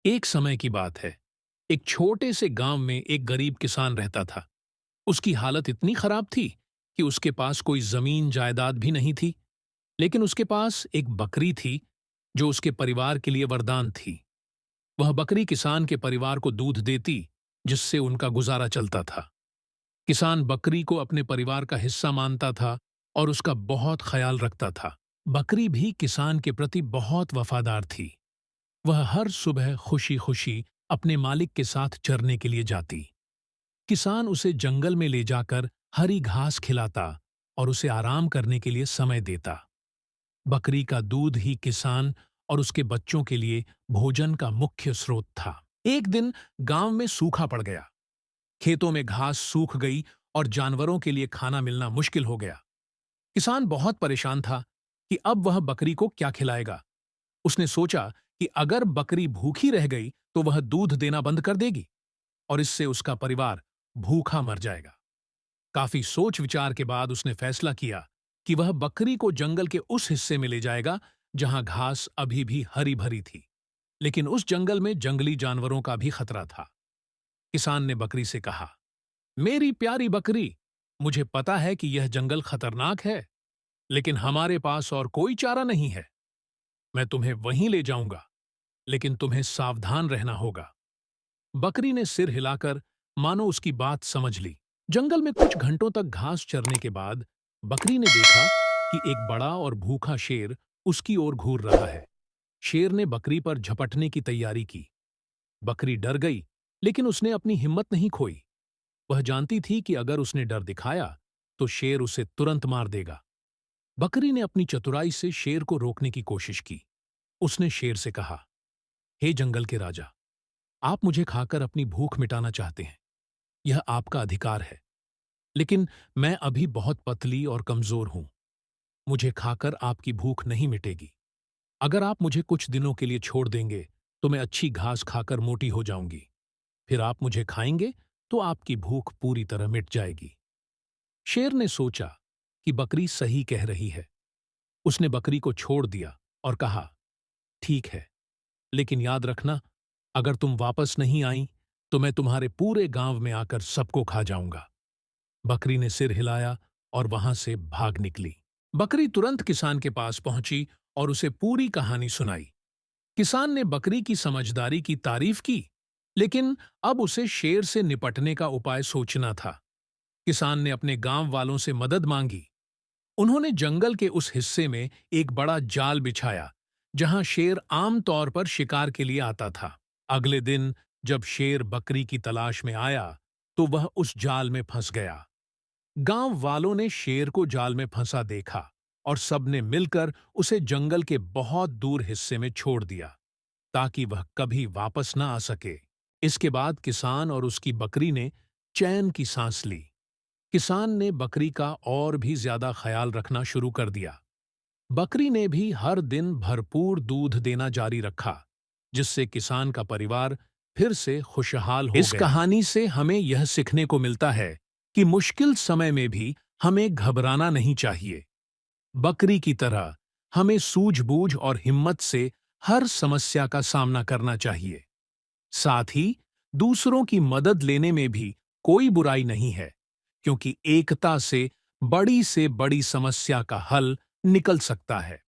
एक समय की बात है। एक छोटे से गांव में एक गरीब किसान रहता था। उसकी हालत इतनी खराब थी कि उसके पास कोई जमीन जायदाद भी नहीं थी। लेकिन उसके पास एक बकरी थी जो उसके परिवार के लिए वरदान थी। वह बकरी किसान के परिवार को दूध देती, जिससे उनका गुजारा चलता था। किसान बकरी को अपने परिवार का हिस्सा मानता था और उसका बहुत ख्याल रखता था। बकरी भी किसान के प्रति बहुत वफादार थी। वह हर सुबह खुशी खुशी अपने मालिक के साथ चरने के लिए जाती। किसान उसे जंगल में ले जाकर हरी घास खिलाता और उसे आराम करने के लिए समय देता। बकरी का दूध ही किसान और उसके बच्चों के लिए भोजन का मुख्य स्रोत था। एक दिन गांव में सूखा पड़ गया। खेतों में घास सूख गई और जानवरों के लिए खाना मिलना मुश्किल हो गया। किसान बहुत परेशान था कि अब वह बकरी को क्या खिलाएगा। उसने सोचा कि अगर बकरी भूखी रह गई तो वह दूध देना बंद कर देगी और इससे उसका परिवार भूखा मर जाएगा। काफी सोच विचार के बाद उसने फैसला किया कि वह बकरी को जंगल के उस हिस्से में ले जाएगा जहां घास अभी भी हरी भरी थी। लेकिन उस जंगल में जंगली जानवरों का भी खतरा था। किसान ने बकरी से कहा, मेरी प्यारी बकरी, मुझे पता है कि यह जंगल खतरनाक है, लेकिन हमारे पास और कोई चारा नहीं है। मैं तुम्हें वहीं ले जाऊंगा, लेकिन तुम्हें सावधान रहना होगा। बकरी ने सिर हिलाकर मानो उसकी बात समझ ली। जंगल में कुछ घंटों तक घास चरने के बाद बकरी ने देखा कि एक बड़ा और भूखा शेर उसकी ओर घूर रहा है। शेर ने बकरी पर झपटने की तैयारी की। बकरी डर गई, लेकिन उसने अपनी हिम्मत नहीं खोई। वह जानती थी कि अगर उसने डर दिखाया तो शेर उसे तुरंत मार देगा। बकरी ने अपनी चतुराई से शेर को रोकने की कोशिश की। उसने शेर से कहा, हे जंगल के राजा, आप मुझे खाकर अपनी भूख मिटाना चाहते हैं। यह आपका अधिकार है, लेकिन मैं अभी बहुत पतली और कमजोर हूं। मुझे खाकर आपकी भूख नहीं मिटेगी। अगर आप मुझे कुछ दिनों के लिए छोड़ देंगे तो मैं अच्छी घास खाकर मोटी हो जाऊंगी। फिर आप मुझे खाएंगे तो आपकी भूख पूरी तरह मिट जाएगी। शेर ने सोचा कि बकरी सही कह रही है। उसने बकरी को छोड़ दिया और कहा, ठीक है, लेकिन याद रखना, अगर तुम वापस नहीं आई तो मैं तुम्हारे पूरे गांव में आकर सबको खा जाऊंगा। बकरी ने सिर हिलाया और वहां से भाग निकली। बकरी तुरंत किसान के पास पहुंची और उसे पूरी कहानी सुनाई। किसान ने बकरी की समझदारी की तारीफ की, लेकिन अब उसे शेर से निपटने का उपाय सोचना था। किसान ने अपने गांव वालों से मदद मांगी। उन्होंने जंगल के उस हिस्से में एक बड़ा जाल बिछाया जहां शेर आम तौर पर शिकार के लिए आता था। अगले दिन जब शेर बकरी की तलाश में आया तो वह उस जाल में फंस गया। गांव वालों ने शेर को जाल में फंसा देखा और सबने मिलकर उसे जंगल के बहुत दूर हिस्से में छोड़ दिया ताकि वह कभी वापस न आ सके। इसके बाद किसान और उसकी बकरी ने चैन की सांस ली। किसान ने बकरी का और भी ज्यादा ख्याल रखना शुरू कर दिया। बकरी ने भी हर दिन भरपूर दूध देना जारी रखा, जिससे किसान का परिवार फिर से खुशहाल हो गया। इस कहानी से हमें यह सीखने को मिलता है कि मुश्किल समय में भी हमें घबराना नहीं चाहिए। बकरी की तरह हमें सूझबूझ और हिम्मत से हर समस्या का सामना करना चाहिए। साथ ही दूसरों की मदद लेने में भी कोई बुराई नहीं है, क्योंकि एकता से बड़ी समस्या का हल निकल सकता है।